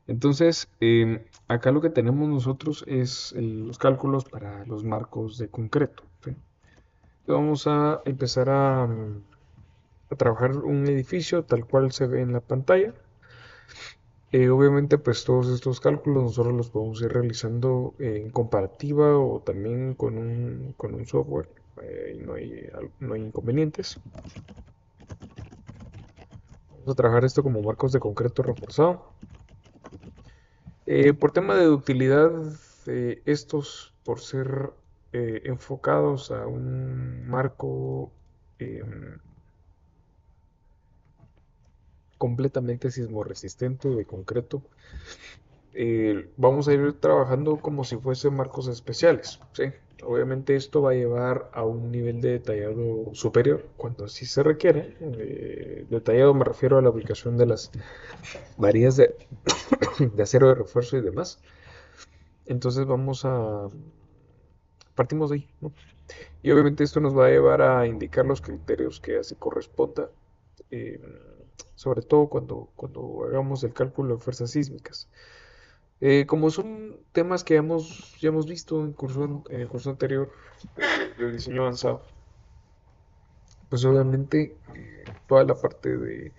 Entonces, acá lo que tenemos nosotros es los cálculos para los marcos de concreto, ¿sí? Vamos a empezar a trabajar un edificio tal cual se ve en la pantalla. Obviamente, pues todos estos cálculos nosotros los podemos ir realizando en comparativa o también con un software. Y no hay inconvenientes. Vamos a trabajar esto como marcos de concreto reforzado. Por tema de ductilidad, estos por ser enfocados a un marco completamente sismorresistente de concreto, vamos a ir trabajando como si fuesen marcos especiales, ¿sí? Obviamente esto va a llevar a un nivel de detallado superior cuando así se requiere. Detallado me refiero a la ubicación de las varillas de acero de refuerzo y demás. Entonces partimos de ahí, ¿no? Y obviamente esto nos va a llevar a indicar los criterios que así corresponda, eh, sobre todo cuando hagamos el cálculo de fuerzas sísmicas. Como son temas que ya hemos visto en el curso anterior de diseño avanzado, pues obviamente toda la parte de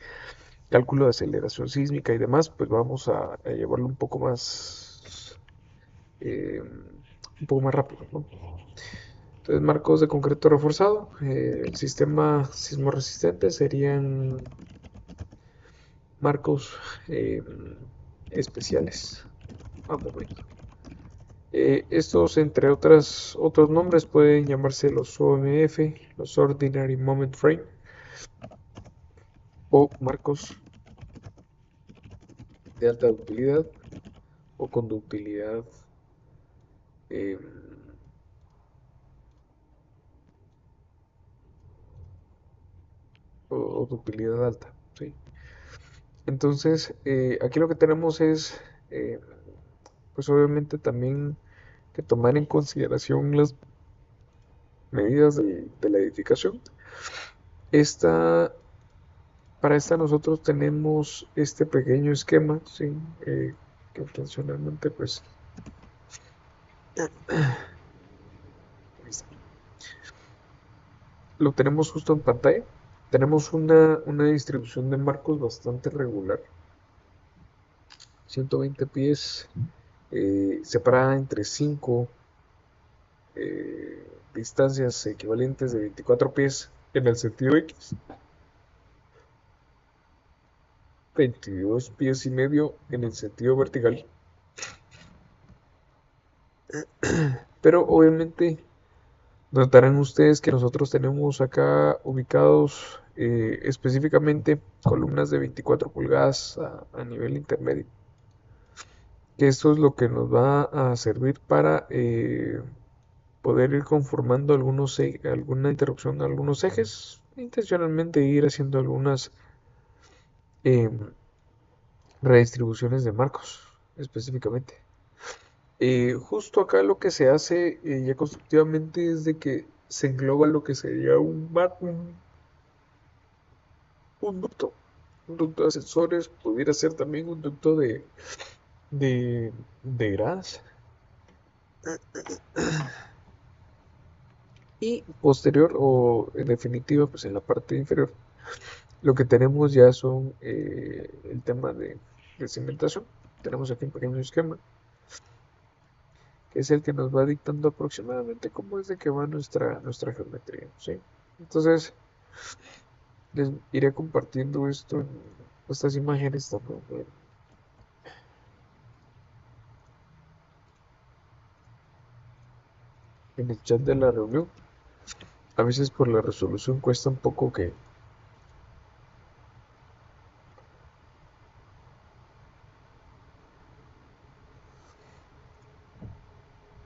cálculo de aceleración sísmica y demás, pues vamos a llevarlo eh, un poco más rápido, ¿no? Entonces, marcos de concreto reforzado, el sistema sismo resistente serían marcos eh, especiales. A momento. Estos, entre otros nombres, pueden llamarse los OMF, los Ordinary Moment Frame, o marcos de alta ductilidad o con ductilidad eh, o ductilidad alta, ¿sí? Entonces, aquí lo que tenemos es, eh, pues obviamente también que tomar en consideración las medidas de la edificación. Esta, para esta nosotros tenemos este pequeño esquema, ¿sí? Que intencionalmente pues lo tenemos justo en pantalla. Tenemos una distribución de marcos bastante regular. 120 pies separada entre 5 distancias equivalentes de 24 pies en el sentido X, 22 pies y medio en el sentido vertical. Pero obviamente notarán ustedes que nosotros tenemos acá ubicados específicamente columnas de 24 pulgadas a nivel intermedio. Que esto es lo que nos va a servir para poder ir conformando alguna interrupción, algunos ejes, intencionalmente ir haciendo algunas eh, redistribuciones de marcos específicamente. Justo acá lo que se hace ya constructivamente es de que se engloba lo que sería un ducto de ascensores, pudiera ser también un ducto de gras. Y posterior o en definitiva, pues en la parte inferior, lo que tenemos ya son el tema de cimentación. Tenemos aquí un pequeño esquema que es el que nos va dictando aproximadamente cómo es de que va nuestra geometría, ¿sí? Entonces, les iré compartiendo estas imágenes también en el chat de la reunión. A veces por la resolución cuesta un poco que...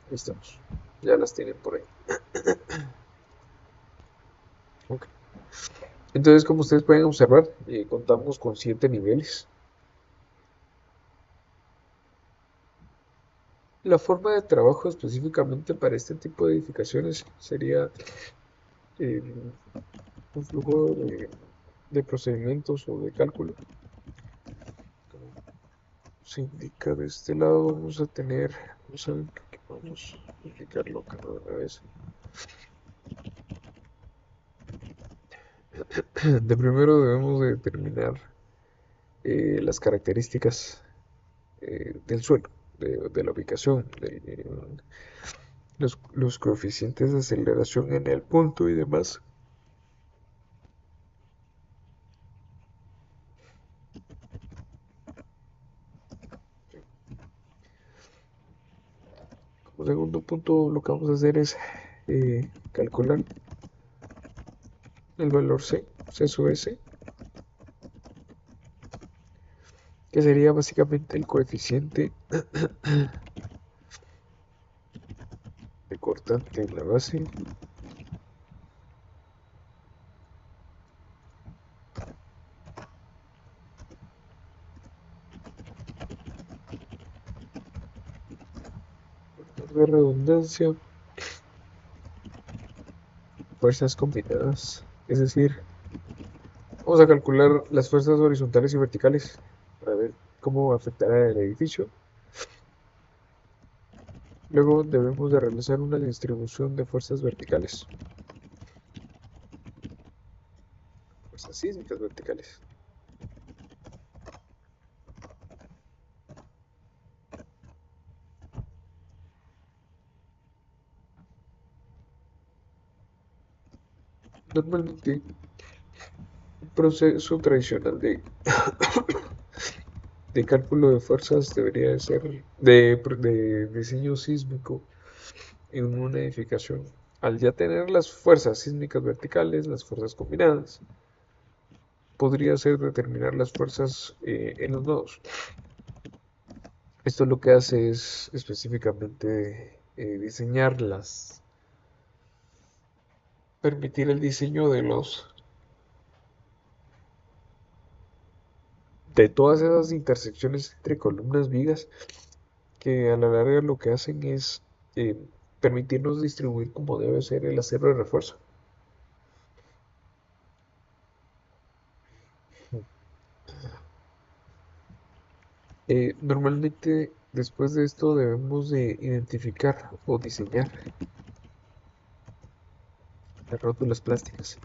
Ahí estamos. Ya las tienen por ahí. Ok. Entonces, como ustedes pueden observar, contamos con 7 niveles. La forma de trabajo específicamente para este tipo de edificaciones sería eh, un flujo de procedimientos o de cálculo se indica de este lado, vamos a tener, vamos a ver que vamos a indicarlo acá de una vez. De primero debemos de determinar las características del suelo, de la ubicación, los coeficientes de aceleración en el punto y demás. Como segundo punto, lo que vamos a hacer es calcular el valor C sub S, que sería básicamente el coeficiente de cortante en la base de redundancia, fuerzas combinadas. Es decir, vamos a calcular las fuerzas horizontales y verticales para ver cómo afectará el edificio. Luego debemos de realizar una distribución de fuerzas verticales, fuerzas sísmicas verticales. Normalmente, un proceso tradicional de cálculo de fuerzas debería de ser de diseño sísmico en una edificación. Al ya tener las fuerzas sísmicas verticales, las fuerzas combinadas, podría ser determinar las fuerzas en los nodos. Esto lo que hace es específicamente permitir el diseño de todas esas intersecciones entre columnas vigas que a la larga lo que hacen es eh, permitirnos distribuir como debe ser el acero de refuerzo. Normalmente después de esto debemos de identificar o diseñar las rótulas plásticas.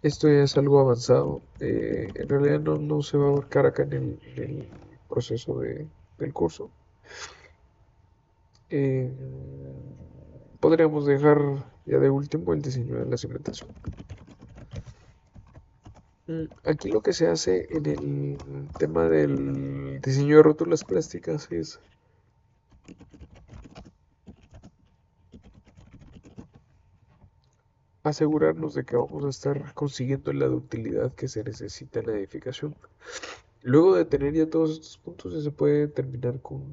Esto ya es algo avanzado. En realidad no se va a abarcar acá en el proceso del curso. Eh, Podríamos dejar ya de último el diseño de la cimentación. Aquí lo que se hace en el tema del diseño de rótulas plásticas es asegurarnos de que vamos a estar consiguiendo la ductilidad que se necesita en la edificación. Luego de tener ya todos estos puntos, ya se puede terminar con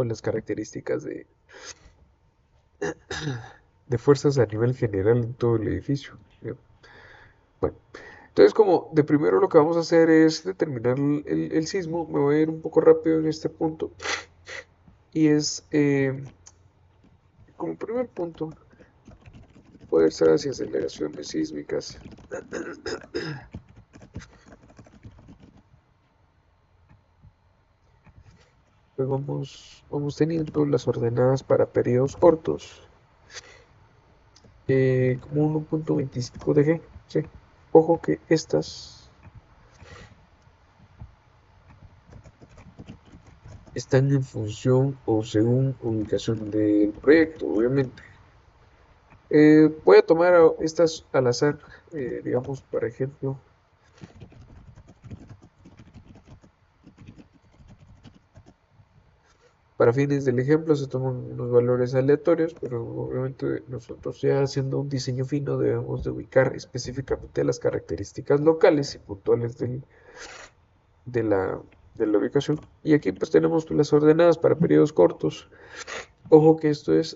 las características de fuerzas a nivel general en todo el edificio. Bien. Bueno, entonces como de primero lo que vamos a hacer es determinar el sismo. Me voy a ir un poco rápido en este punto. Y es, como primer punto, fuerzas y aceleraciones sísmicas. Pues vamos teniendo las ordenadas para periodos cortos, como 1.25 de G. Sí. Ojo que estas están en función o según ubicación del proyecto, obviamente. Voy a tomar estas al azar, digamos, por ejemplo, para fines del ejemplo se toman unos valores aleatorios, pero obviamente nosotros ya haciendo un diseño fino debemos de ubicar específicamente las características locales y puntuales de la, de la ubicación. Y aquí pues tenemos las ordenadas para periodos cortos. Ojo que esto es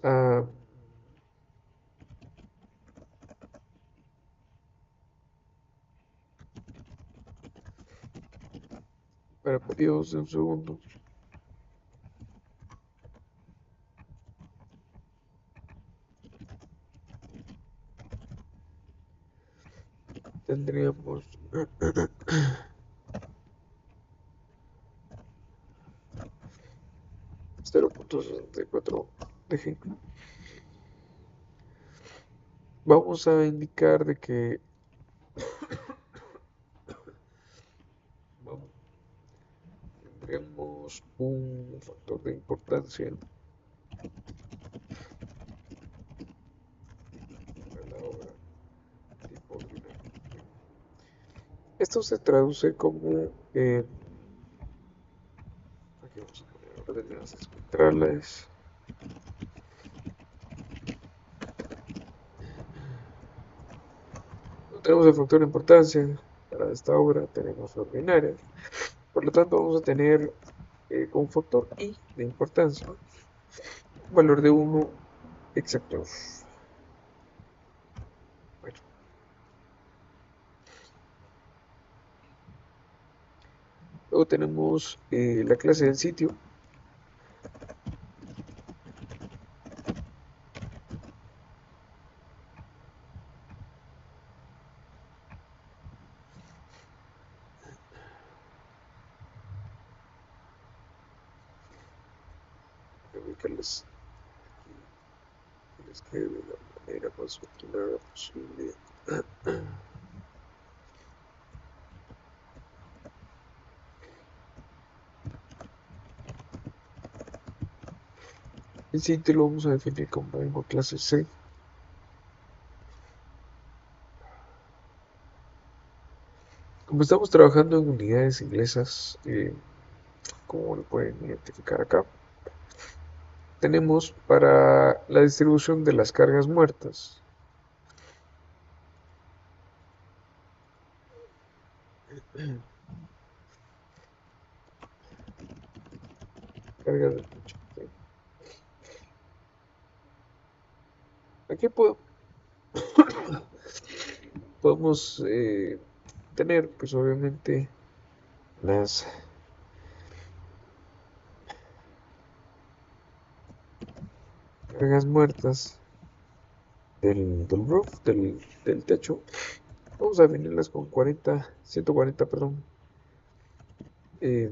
para periodos de un segundo. Tendríamos 0.64 de G. Vamos a indicar de que tendremos un factor de importancia a la obra tipo ordinario. Esto se traduce como aquí vamos a poner ordenadas espectrales. No tenemos el factor de importancia para esta obra, tenemos ordinaria. Por lo tanto, vamos a tener como factor I de importancia un valor de 1 exacto. Bueno, luego tenemos la clase del sitio. Voy a ubicarles de la manera más ordenada posible. El sitio lo vamos a definir como clase C. Como estamos trabajando en unidades inglesas, como lo pueden identificar acá, tenemos para la distribución de las cargas muertas. Cargas de techo, ¿sí? Aquí podemos tener, pues obviamente, las cargas muertas del roof, del techo. Vamos a definirlas con 140, perdón, eh,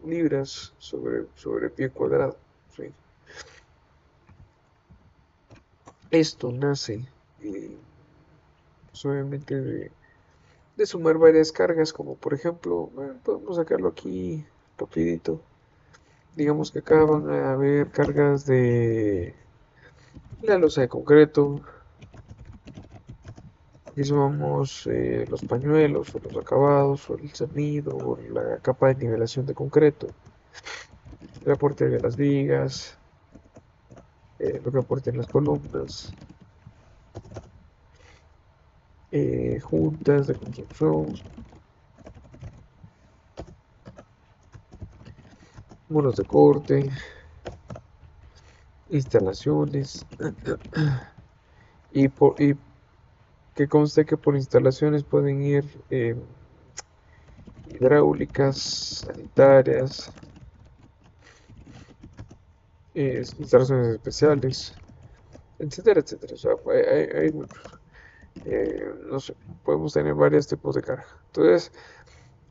libras sobre pie cuadrado. ¿Sí? Esto nace, pues obviamente, de sumar varias cargas, como por ejemplo, podemos sacarlo aquí rapidito. Digamos que acá van a haber cargas de la losa de concreto. Aquí sumamos los pañuelos, o los acabados, o el cernido, o la capa de nivelación de concreto, el aporte de las vigas, lo que aporten las columnas, juntas de construcción, muros de corte, instalaciones, y que conste que por instalaciones pueden ir hidráulicas, sanitarias, instalaciones especiales, etcétera, etcétera. O sea, hay muchos. No sé, podemos tener varios tipos de carga. Entonces,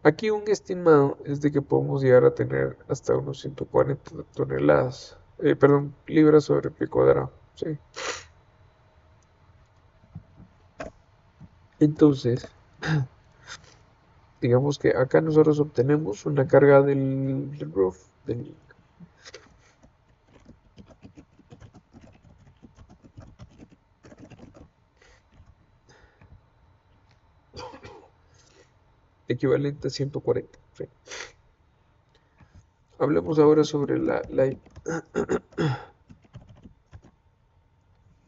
aquí un estimado es de que podemos llegar a tener hasta unos 140 toneladas, perdón, libras sobre pie cuadrado. ¿Sí? Entonces, digamos que acá nosotros obtenemos una carga del roof, equivalente a 140. ¿Sí? Hablemos ahora sobre la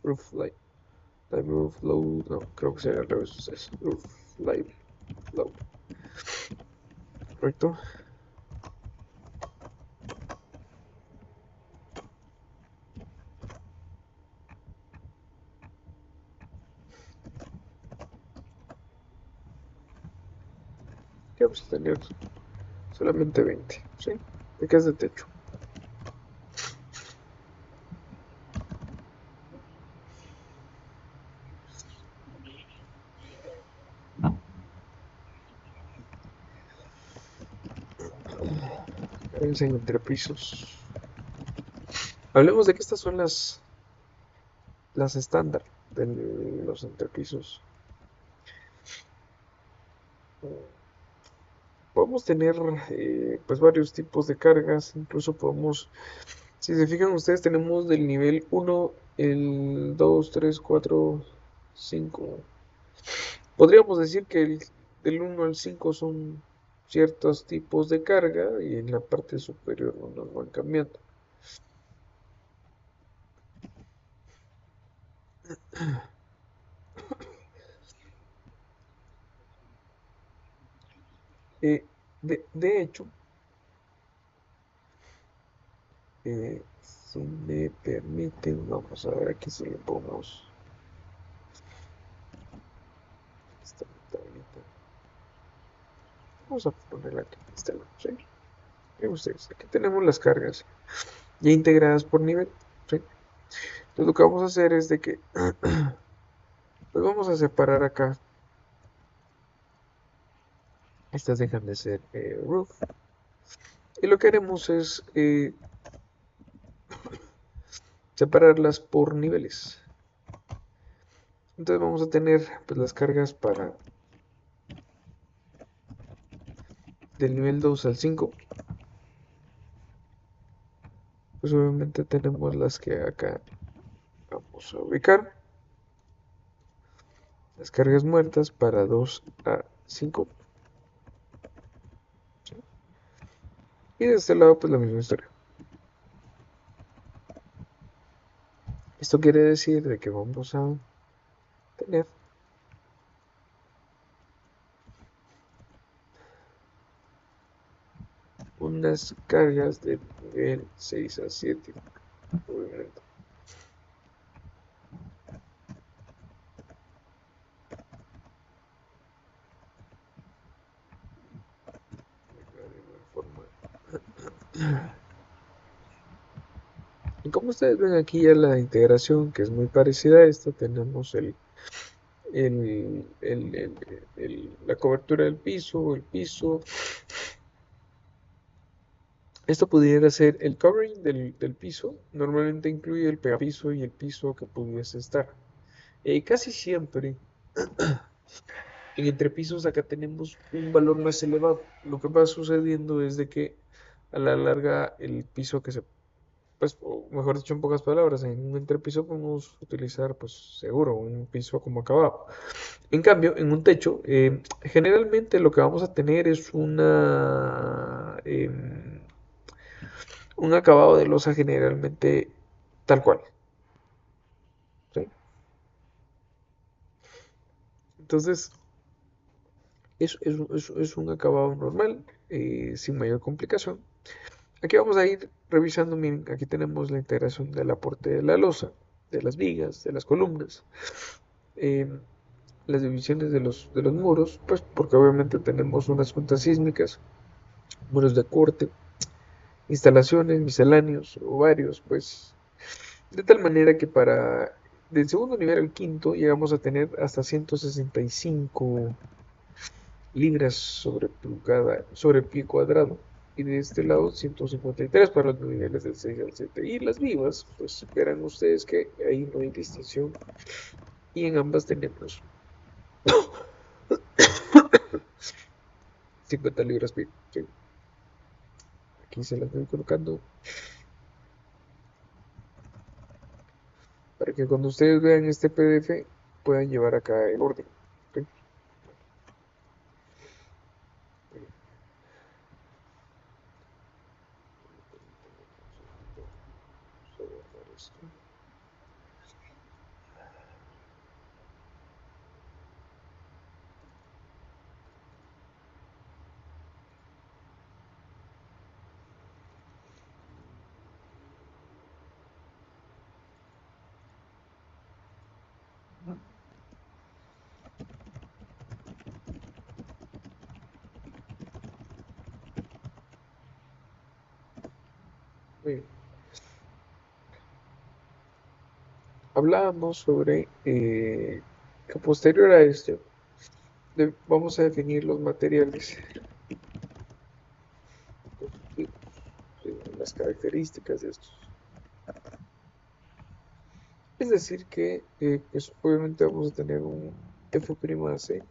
roof light. Live roof load, no, creo que sería al revés. Es roof live load. ¿Correcto? Que vamos a tener solamente 20, ¿sí? De que es de techo. Es en entrepisos. Hablemos de que estas son las estándar de los entrepisos. Podemos tener pues varios tipos de cargas, incluso podemos, si se fijan ustedes, tenemos del nivel 1, el 2, 3, 4, 5. Podríamos decir que del 1 al 5 son ciertos tipos de carga y en la parte superior no nos van cambiando. Eh, de hecho, si me permiten, vamos a ver aquí si le ponemos esta tablita. Vamos a ponerla aquí, esta, ¿sí? Miren ustedes, aquí tenemos las cargas ya integradas por nivel, ¿sí? Entonces lo que vamos a hacer es de que pues vamos a separar acá. Estas dejan de ser roof. Y lo que haremos es separarlas por niveles. Entonces vamos a tener pues, las cargas para del nivel 2 al 5. Pues obviamente tenemos las que acá vamos a ubicar. Las cargas muertas para 2 a 5. ¿Sí? Y de este lado pues la misma historia. Esto quiere decir de que vamos a tener unas cargas de nivel 6 a 7. Obviamente. Y como ustedes ven aquí ya la integración que es muy parecida a esta, tenemos la cobertura del piso, el piso. Esto pudiera ser el covering del piso, normalmente incluye el pegapiso y el piso que pudiese estar. Casi siempre en entrepisos acá tenemos un valor más elevado. Lo que va sucediendo es de que a la larga el piso que se, pues, o mejor dicho en pocas palabras, en un entrepiso podemos utilizar pues seguro un piso como acabado. En cambio, en un techo, generalmente lo que vamos a tener es un acabado de losa generalmente tal cual. ¿Sí? Entonces, es un acabado normal, sin mayor complicación. Aquí vamos a ir revisando, miren, aquí tenemos la integración del aporte de la losa, de las vigas, de las columnas, eh, las divisiones de los muros, pues porque obviamente tenemos unas juntas sísmicas, muros de corte, instalaciones, misceláneos o varios, pues de tal manera que para del segundo nivel al quinto llegamos a tener hasta 165 libras sobre pie cuadrado. Y de este lado 153 para los niveles del 6 al 7. Y las vivas, pues verán ustedes que ahí no hay distinción. Y en ambas tenemos 50 libras pie. ¿Sí? Aquí se las voy colocando para que cuando ustedes vean este PDF puedan llevar acá el orden. ¿Sí? Muy bien. Hablábamos sobre que posterior a esto vamos a definir los materiales constructivos. características de estos. Es decir que, pues obviamente vamos a tener un F'C,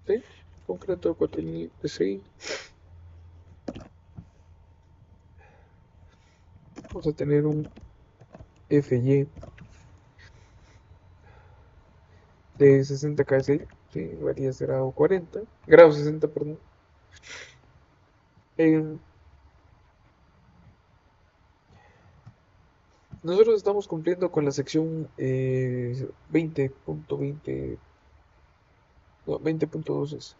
¿sí? Concreto de 4000 PSI. Vamos a tener un FY de 60 KSI, ¿sí? Varías de grado 40, grado 60, perdón. Eh, Nosotros estamos cumpliendo con la sección 20.20, no, 20.2 es,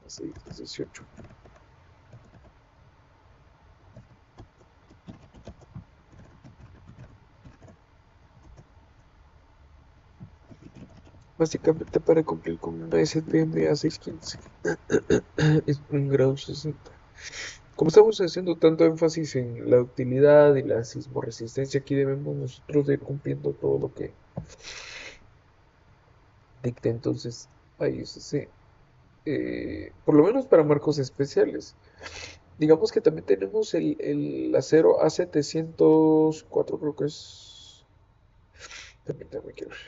así, 18. Básicamente para cumplir con una STM A615 es un grado 60. Como estamos haciendo tanto énfasis en la utilidad y la sismoresistencia, aquí debemos nosotros de ir cumpliendo todo lo que dicta entonces ISC, por lo menos para marcos especiales. Digamos que también tenemos el acero A704, creo que es. Permítame, quiero ver.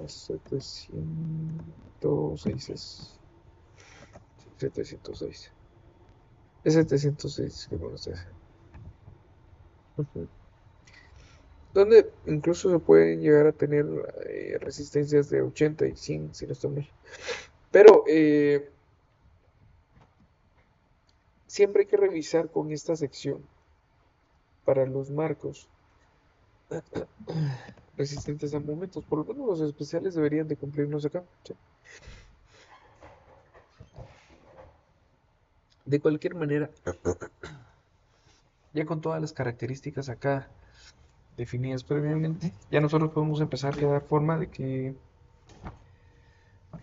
A706 es. 706. Es 706, que conoces. Donde incluso se pueden llegar a tener resistencias de 80 y 100, si no estoy mal. Pero siempre hay que revisar con esta sección para los marcos resistentes a momentos. Por lo menos los especiales deberían de cumplirnos acá. ¿Sí? De cualquier manera, ya con todas las características acá definidas previamente, ya nosotros podemos empezar a dar forma de qué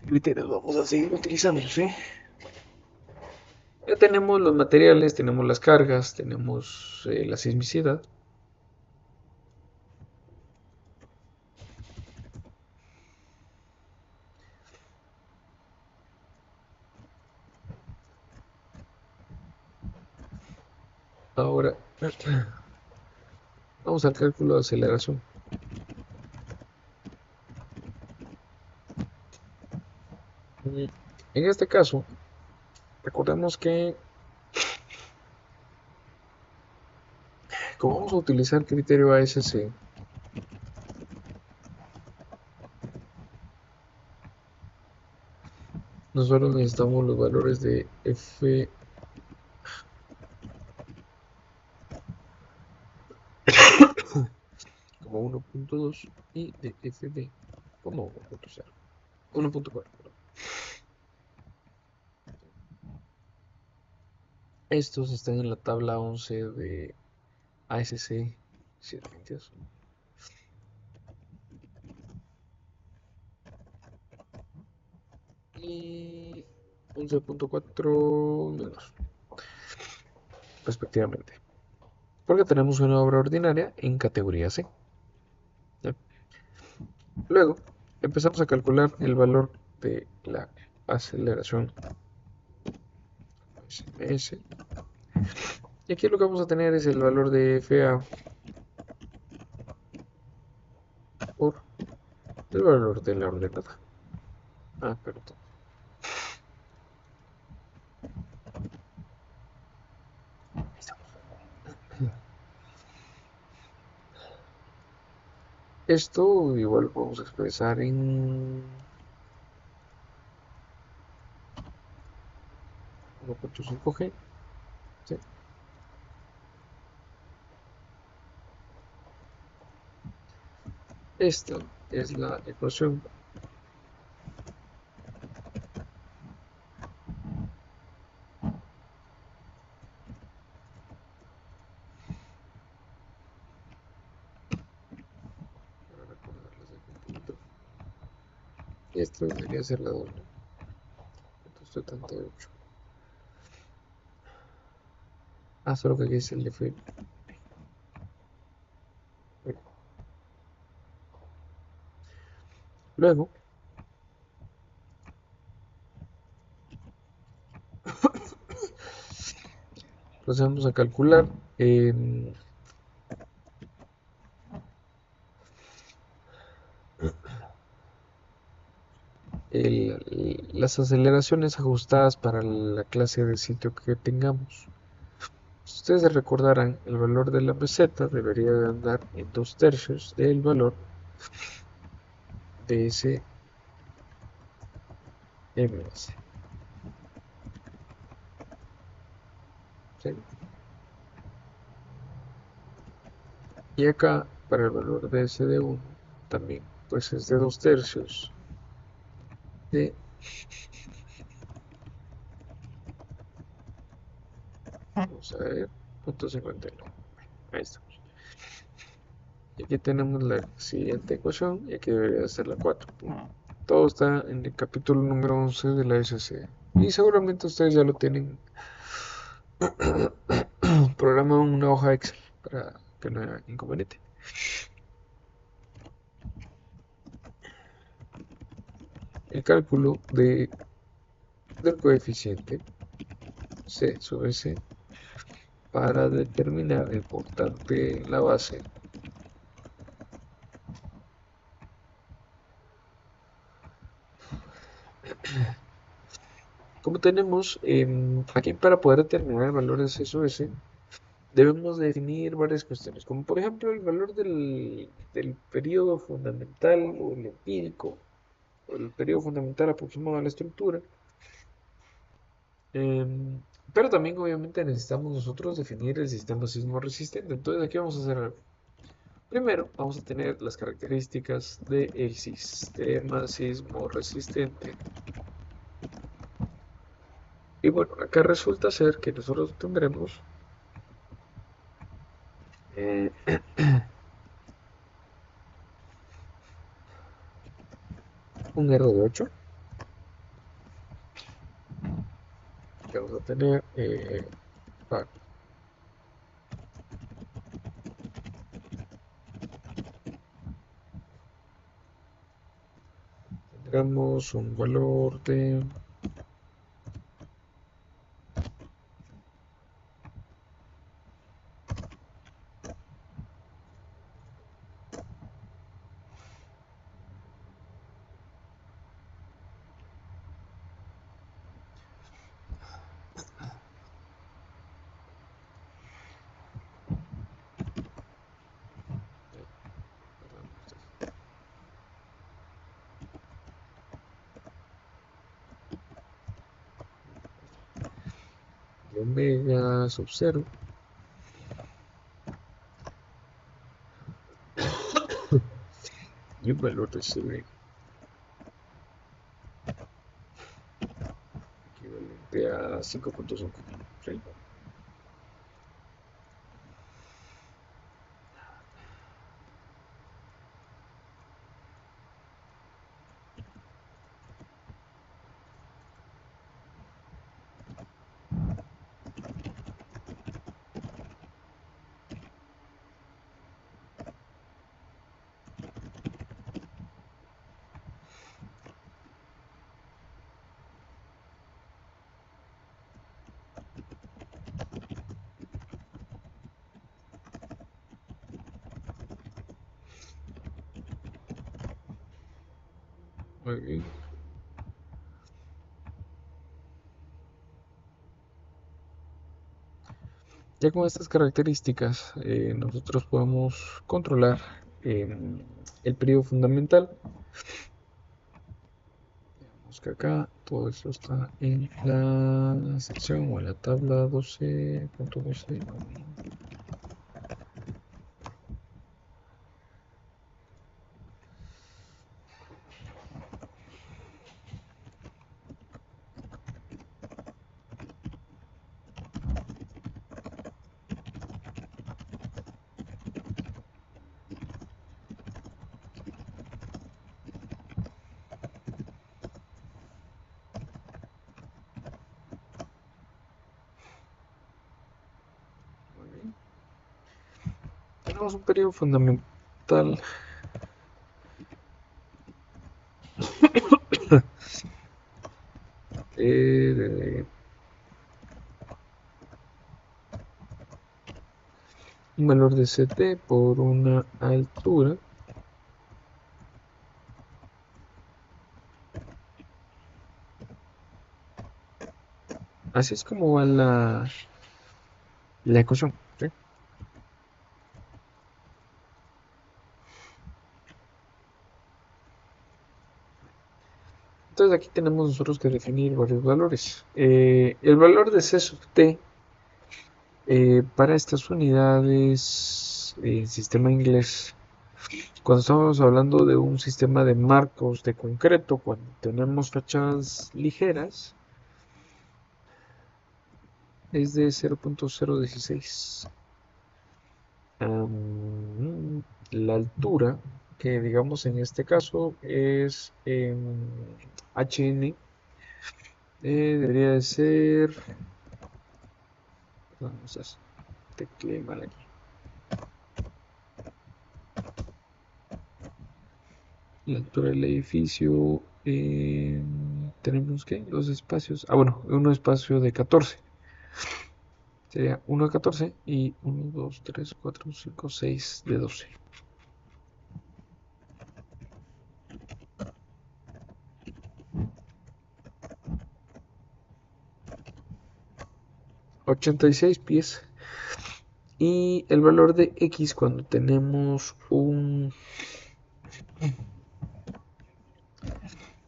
criterios vamos a seguir utilizando, ¿sí? Ya tenemos los materiales, tenemos las cargas, tenemos la sismicidad. Ahora vamos al cálculo de aceleración. En este caso, recordemos que como vamos a utilizar criterio ASC, nosotros necesitamos los valores de F como 1.2 y de FB como 1.0, 1.4, perdón. Estos están en la tabla 11 de ASC 722. Y 11.4 menos, respectivamente. Porque tenemos una obra ordinaria en categoría C. ¿Ya? Luego, empezamos a calcular el valor de la aceleración SMS. Y aquí lo que vamos a tener es el valor de FA por el valor de la ordenada. Perdón. Esto igual lo podemos expresar en 1.5G. ¿Sí? Esta es la ecuación para recordarles aquí un poquito. Y esto debería ser la doble. Entonces 78. Solo que aquí es el F. Luego procedemos a calcular las aceleraciones ajustadas para la clase de sitio que tengamos. Si ustedes recordarán, el valor de la meseta debería de andar en 2/3 del valor de ese ms. ¿Sí? Y acá, para el valor de ese de 1, también, pues es de 2/3 de, vamos a ver, 0.59. Ahí estamos. Y aquí tenemos la siguiente ecuación, y aquí debería ser la 4. Todo está en el capítulo número 11 de la SC. Y seguramente ustedes ya lo tienen programado en una hoja Excel para que no haya inconveniente. El cálculo del coeficiente C sobre S para determinar el portante en la base. Como tenemos aquí, para poder determinar el valor de C sobre S, debemos definir varias cuestiones, como por ejemplo el valor del periodo fundamental o el empírico, o el periodo fundamental aproximado a la estructura. Pero también obviamente necesitamos nosotros definir el sistema sismo resistente. Entonces aquí vamos a hacer algo. Primero vamos a tener las características del sistema sismo resistente. Y bueno, acá resulta ser que nosotros tendremos eh, un R de 8, que vamos a tener tendremos un valor de omega sub 0 y un valor de C equivalente a 5.5. ¿Sí? Muy bien. Ya con estas características, nosotros podemos controlar el periodo fundamental. Veamos que acá todo esto está en la sección o en la tabla 12.12. tenemos un periodo fundamental de un valor de ct por una altura. Así es como va la ecuación, ¿sí? Entonces aquí tenemos nosotros que definir varios valores. El valor de c sub t para estas unidades en sistema inglés, cuando estamos hablando de un sistema de marcos de concreto, cuando tenemos fachadas ligeras, es de 0.016. La altura, que digamos en este caso es HN, debería de ser, vamos a teclear mal aquí. La altura del edificio, tenemos que los espacios, bueno, un espacio de 14. Sería 1 de 14 y 1, 2, 3, 4, 5, 6 de 12. 86 pies. Y el valor de X cuando tenemos un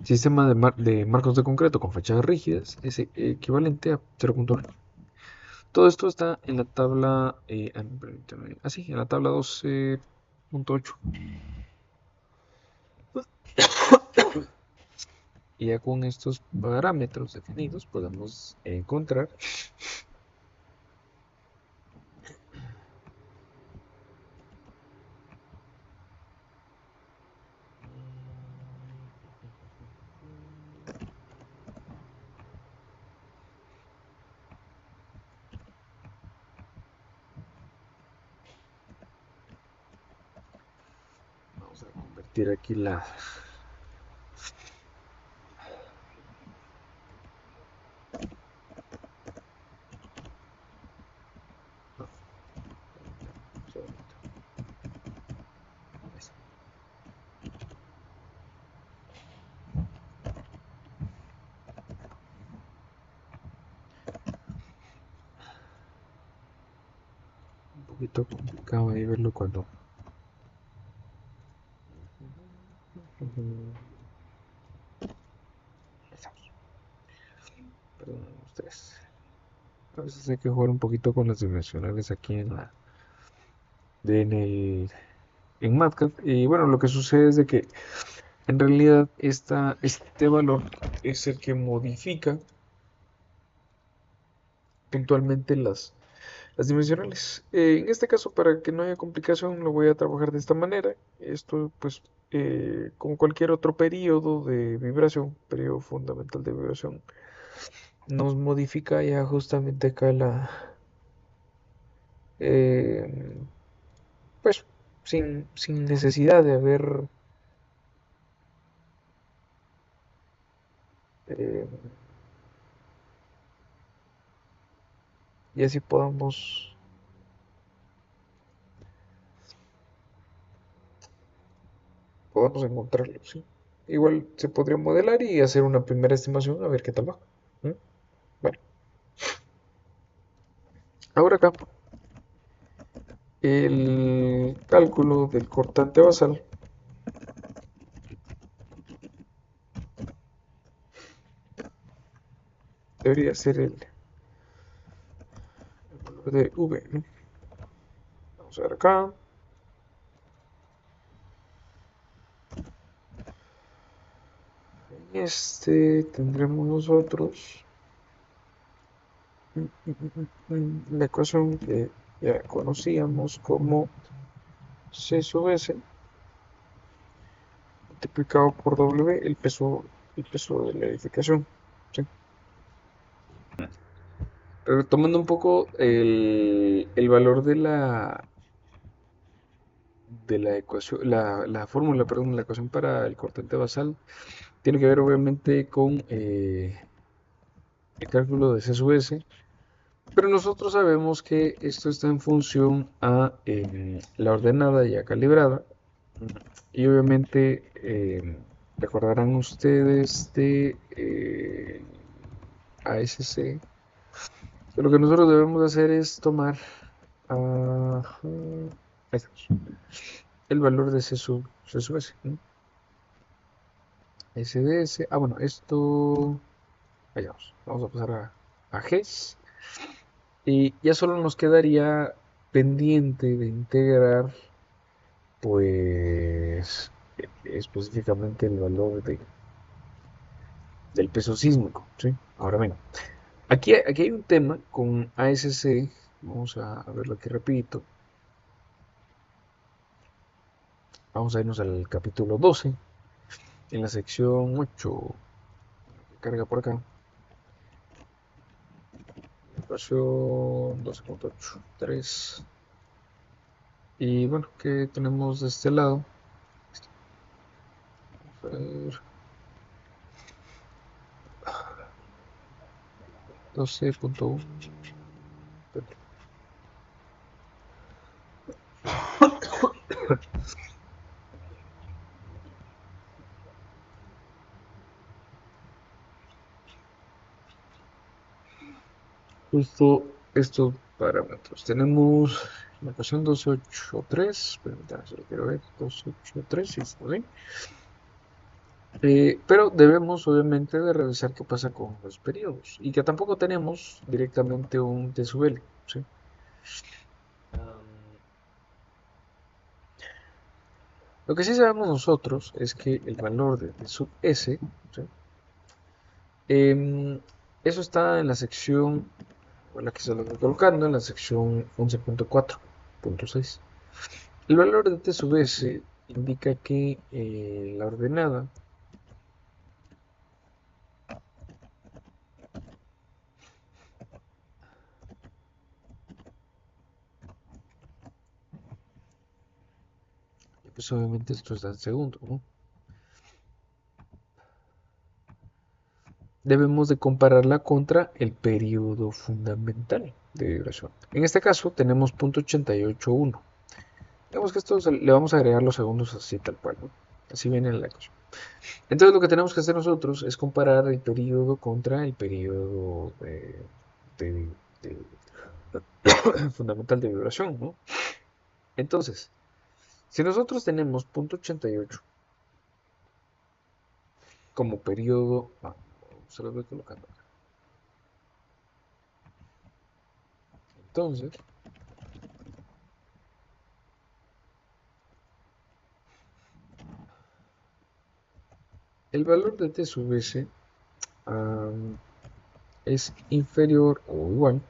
sistema de marcos de concreto con fachadas rígidas es equivalente a 0.1. Todo esto está en la tabla, en la tabla 12.8. Y ya con estos parámetros definidos podemos encontrar vamos a convertir aquí la un poquito complicado ahí verlo cuando perdón ustedes. A veces hay que jugar un poquito con las dimensionales aquí en MATLAB. Y bueno, lo que sucede es de que en realidad este valor es el que modifica puntualmente las dimensionales. En este caso, para que no haya complicación, lo voy a trabajar de esta manera. Esto, pues, como cualquier otro periodo de vibración, periodo fundamental de vibración, nos modifica ya justamente acá eh, pues, sin necesidad de haber eh, y así podamos encontrarlo, ¿sí? Igual se podría modelar y hacer una primera estimación a ver qué tal va. ¿Mm? Bueno, ahora acá el cálculo del cortante basal debería ser el valor de V, ¿no? Vamos a ver acá. En este tendremos nosotros la ecuación que ya conocíamos como C sub S multiplicado por W, el peso de la edificación. ¿Sí? Retomando un poco el valor de la ecuación, la fórmula, perdón, la ecuación para el cortante basal tiene que ver obviamente con el cálculo de C sub S, pero nosotros sabemos que esto está en función a la ordenada ya calibrada. Y obviamente recordarán ustedes de ASC, que lo que nosotros debemos hacer es tomar ahí estamos, el valor de C sub S, ¿no? SDS, bueno, esto, vamos a pasar a GES, y ya solo nos quedaría pendiente de integrar, pues, específicamente el valor del peso sísmico, ¿sí? Ahora bien, aquí hay un tema con ASC, vamos a verlo aquí rapidito, vamos a irnos al capítulo 12, en la sección 8, carga por acá, versión 12.8.3, y bueno, ¿qué tenemos de este lado? A ver, 12.1, justo estos parámetros. Tenemos la ecuación 12.8.3, permítanme, solo quiero ver, 12.8.3, sí, está bien. Pero debemos obviamente de revisar qué pasa con los periodos y que tampoco tenemos directamente un T sub L, ¿sí? Lo que sí sabemos nosotros es que el valor de T sub S, ¿sí? Eso está en la sección, o la que se lo estoy colocando, en la sección 11.4.6. El valor de T sub S indica que la ordenada pues obviamente esto está en segundo, ¿no? Debemos de compararla contra el periodo fundamental de vibración. En este caso tenemos 0.881. Digamos que esto le vamos a agregar los segundos así tal cual, ¿no? Así viene en la ecuación. Entonces lo que tenemos que hacer nosotros es comparar el periodo contra el periodo de- de- fundamental de vibración, ¿no? Entonces, si nosotros tenemos 0.88 como periodo, se lo voy colocando acá. Entonces, el valor de T sub S es inferior o igual,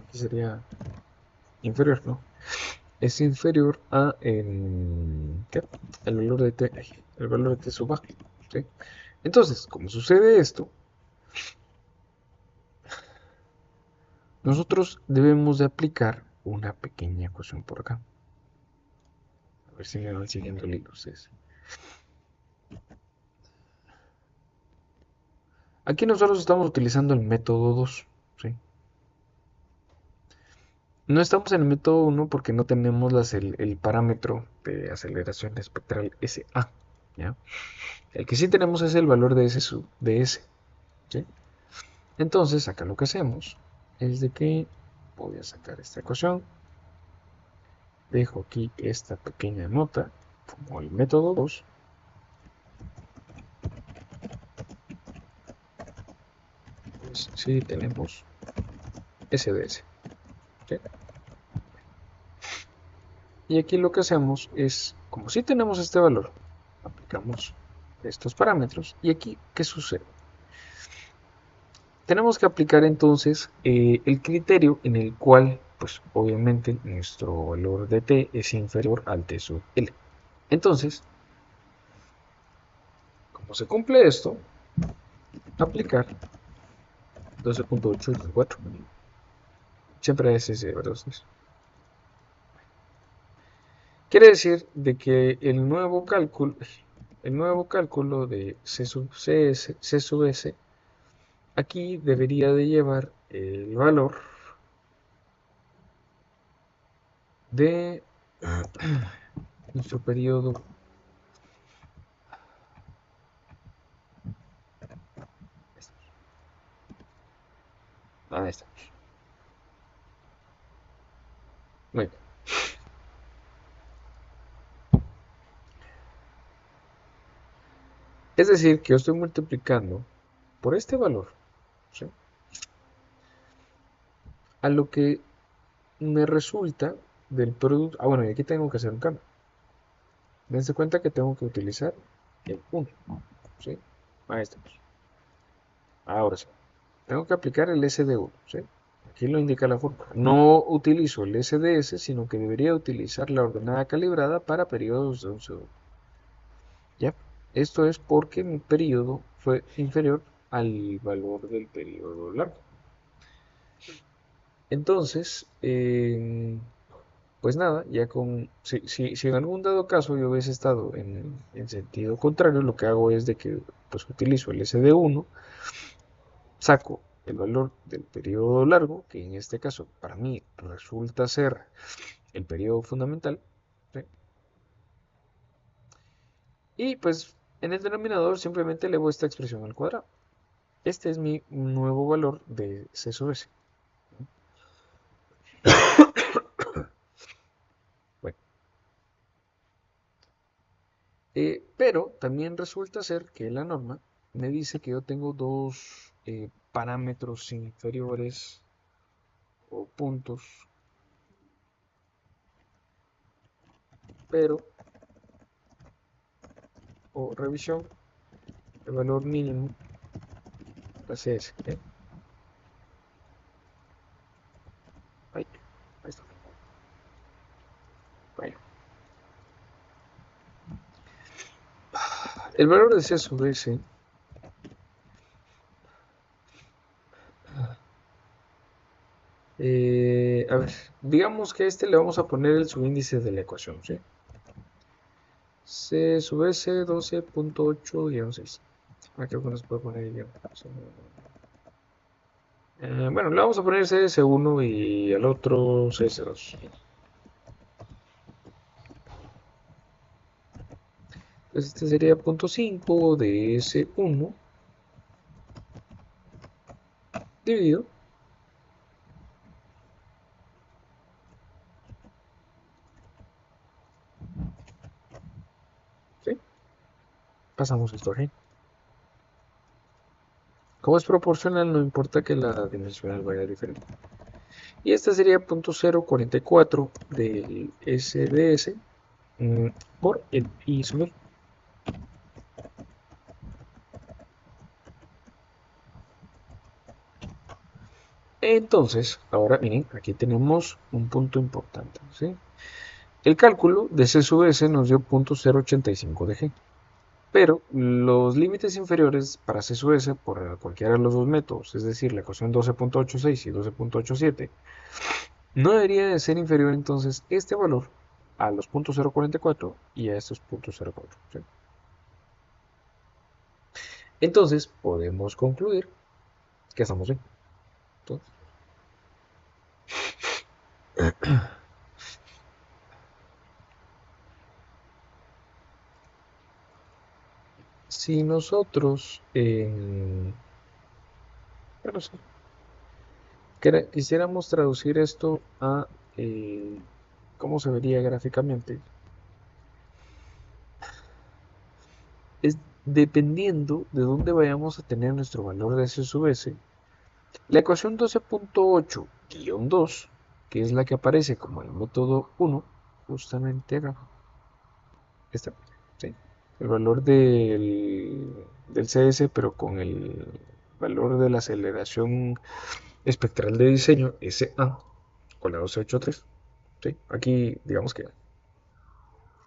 aquí sería inferior, ¿no? Es inferior a ¿qué? El valor de T, el valor de T sub A, ¿sí? Entonces, como sucede esto, nosotros debemos de aplicar una pequeña ecuación por acá. A ver si me van siguiendo el hilo ustedes. Aquí nosotros estamos utilizando el método 2, ¿sí? No estamos en el método 1 porque no tenemos el parámetro de aceleración espectral SA, ¿ya? El que sí tenemos es el valor de de S, ¿sí? Entonces, acá lo que hacemos es de que voy a sacar esta ecuación, dejo aquí esta pequeña nota como el método 2, pues sí tenemos SDS, ¿sí? Y aquí lo que hacemos es, como si tenemos este valor, aplicamos estos parámetros. Y aquí, ¿qué sucede? Tenemos que aplicar entonces el criterio en el cual, pues obviamente, nuestro valor de t es inferior al t sub l. Entonces, como se cumple esto, aplicar 12.8 siempre es ese, ¿verdad? Quiere decir de que el nuevo cálculo de C sub S aquí debería de llevar el valor de nuestro periodo. Ahí está. Muy bien. Es decir, que yo estoy multiplicando por este valor, ¿sí?, a lo que me resulta del producto. Ah, bueno, y aquí tengo que hacer un cambio. Dense cuenta que tengo que utilizar el 1, ¿sí? Ahí estamos. Ahora sí. Tengo que aplicar el SD1, ¿sí? Aquí lo indica la fórmula. No utilizo el SDS, sino que debería utilizar la ordenada calibrada para periodos de un segundo. ¿Ya? Esto es porque mi periodo fue inferior al valor del periodo largo. Entonces, pues nada, ya si en algún dado caso yo hubiese estado en sentido contrario, lo que hago es de que pues utilizo el SD1, saco el valor del periodo largo, que en este caso para mí resulta ser el periodo fundamental, ¿sí?, y pues en el denominador simplemente elevo esta expresión al cuadrado. Este es mi nuevo valor de C sub S. Bueno, pero también resulta ser que la norma me dice que yo tengo dos parámetros inferiores o puntos, pero, o revisión, el valor mínimo, la CS. Ahí, ahí está. Bueno, el valor de C sub S, a ver, digamos que a este le vamos a poner el subíndice de la ecuación, ¿sí? C sub S 12.8-6. Ah, creo que nos puede poner bien. Bueno, le vamos a poner CS1 y al otro CS2. Entonces este sería 0.5 de S1 dividido. ¿Sí? Pasamos esto aquí. Como es proporcional, no importa que la dimensional vaya diferente. Y esta sería 0.044 del SDS por el I sub. Entonces, ahora miren, aquí tenemos un punto importante, ¿sí? El cálculo de C sub S nos dio 0.085 de G, pero los límites inferiores para C sub S por cualquiera de los dos métodos, es decir, la ecuación 12.86 y 12.87, no debería de ser inferior entonces este valor a los 0.044 y a estos 0.04, ¿sí? Entonces, podemos concluir que estamos bien. Entonces, si nosotros, bueno, sí, quisiéramos traducir esto a cómo se vería gráficamente, es dependiendo de dónde vayamos a tener nuestro valor de S sub S, la ecuación 12.8-2, que es la que aparece como el método 1, justamente acá, está, ¿sí?, el valor del CS, pero con el valor de la aceleración espectral de diseño SA, con la 1283, ¿sí? Aquí digamos que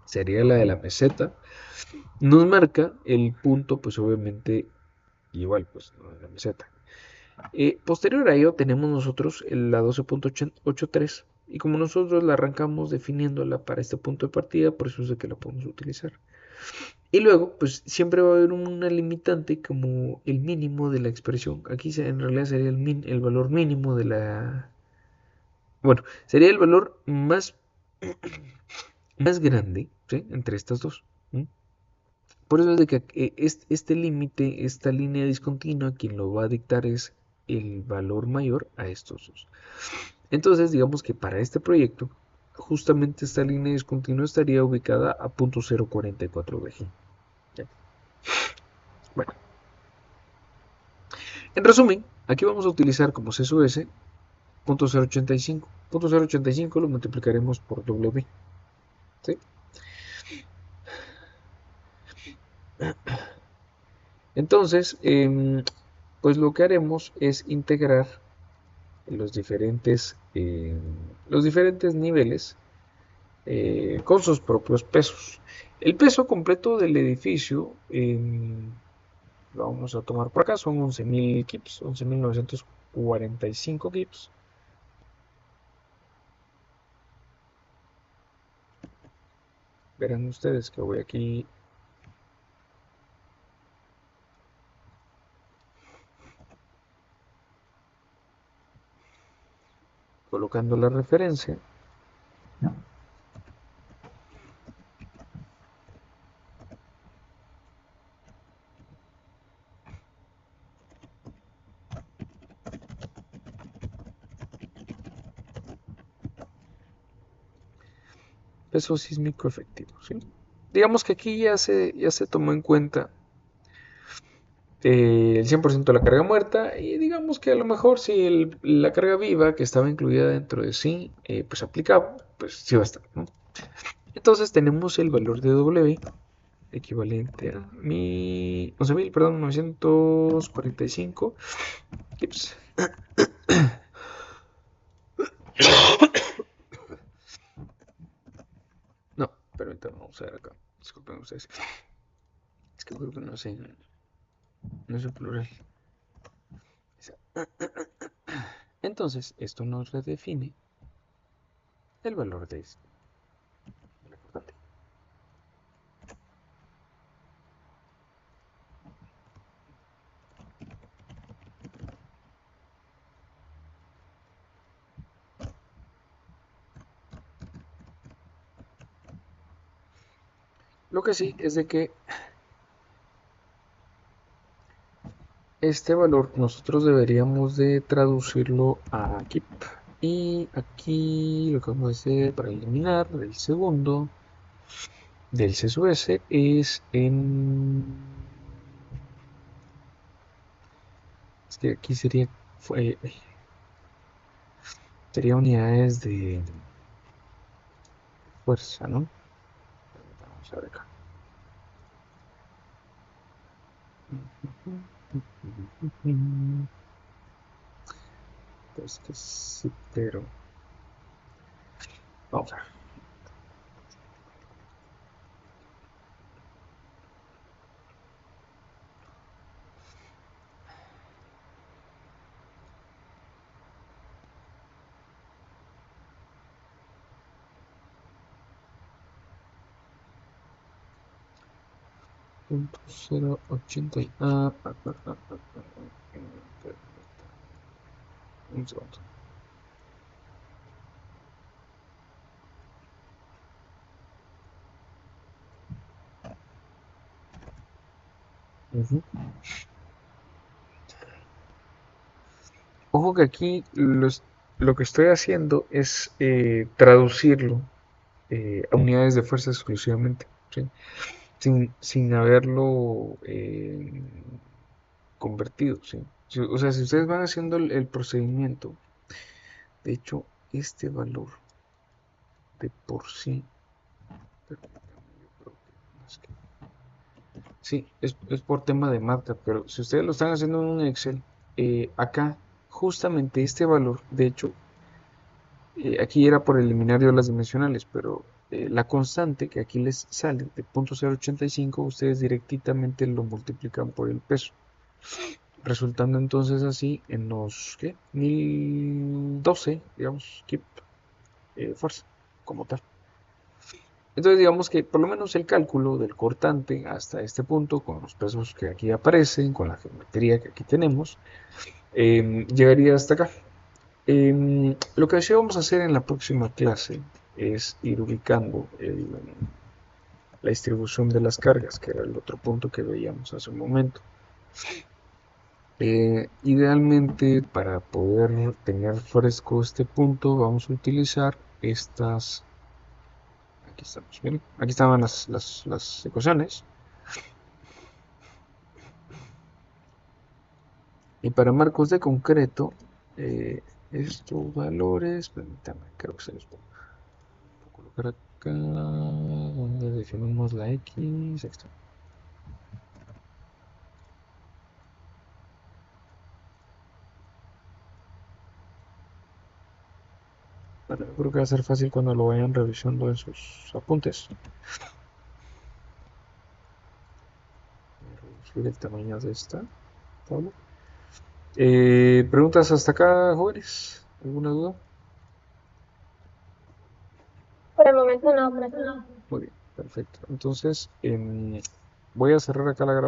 sería la de la meseta, nos marca el punto, pues obviamente igual, pues ¿no?, de la meseta. Posterior a ello tenemos nosotros la 12.83, Y como nosotros la arrancamos definiéndola para este punto de partida, por eso es de que la podemos utilizar. Y luego, pues siempre va a haber una limitante como el mínimo de la expresión. Aquí en realidad sería el valor mínimo de la... Bueno, sería el valor más grande, ¿sí? Entre estas dos. ¿Sí? Por eso es de que este límite, esta línea discontinua, quien lo va a dictar es el valor mayor a estos dos. Entonces, digamos que para este proyecto, justamente esta línea discontinua estaría ubicada a 0.044 de G. ¿Ya? Bueno, en resumen, aquí vamos a utilizar como C sub S .085. .085 lo multiplicaremos por W. ¿Sí? Entonces, pues lo que haremos es integrar los diferentes niveles con sus propios pesos. El peso completo del edificio lo vamos a tomar por acá, son 11.000 kips, 11.945 kips. Verán ustedes que voy aquí colocando la referencia. Peso sísmico efectivo, ¿sí? Digamos que aquí ya se tomó en cuenta el 100% de la carga muerta y digamos que a lo mejor si la carga viva que estaba incluida dentro de sí, pues aplicaba, pues sí va a estar, ¿no? Entonces tenemos el valor de W equivalente a 11.000, perdón, 945 kips. No, permítanme, vamos a ver acá. Disculpen ustedes. Es que creo que no sé plural. Entonces, esto nos redefine el valor de esto. Lo que sí es de que este valor nosotros deberíamos de traducirlo a KIP. Y aquí lo que vamos a hacer para eliminar el segundo del C sub S es en... Es que aquí sería unidades de fuerza, ¿no? Vamos a ver acá. Pues que sí, pero... Vamos a ver. Punto 080 un segundo. Ojo que aquí lo que estoy haciendo es traducirlo a unidades de fuerza exclusivamente, ¿sí? Sin haberlo convertido, ¿sí? O sea, si ustedes van haciendo el procedimiento, de hecho, este valor de por sí, sí, es por tema de marca, pero si ustedes lo están haciendo en un Excel, acá, justamente este valor, de hecho, aquí era por eliminar yo las dimensionales, pero la constante que aquí les sale de 0.085, ustedes directamente lo multiplican por el peso, resultando entonces así en los, ¿qué? 1012, digamos, KIP. fuerza como tal. Entonces digamos que por lo menos el cálculo del cortante hasta este punto, con los pesos que aquí aparecen, con la geometría que aquí tenemos, llegaría hasta acá. Lo que sí vamos a hacer en la próxima clase es ir ubicando la distribución de las cargas, que era el otro punto que veíamos hace un momento. Idealmente, para poder tener fresco este punto, vamos a utilizar estas. Aquí estamos, miren. Aquí estaban las ecuaciones. Y para marcos de concreto, estos valores, permítame, creo que se los puedo colocar acá, donde definimos la X. Extra. Bueno, yo creo que va a ser fácil cuando lo vayan revisando en sus apuntes. Voy a reducir el tamaño de esta tabla. ¿Preguntas hasta acá, jóvenes? ¿Alguna duda? Por el momento no, profesor. Muy bien, perfecto. Entonces, voy a cerrar acá la grabación.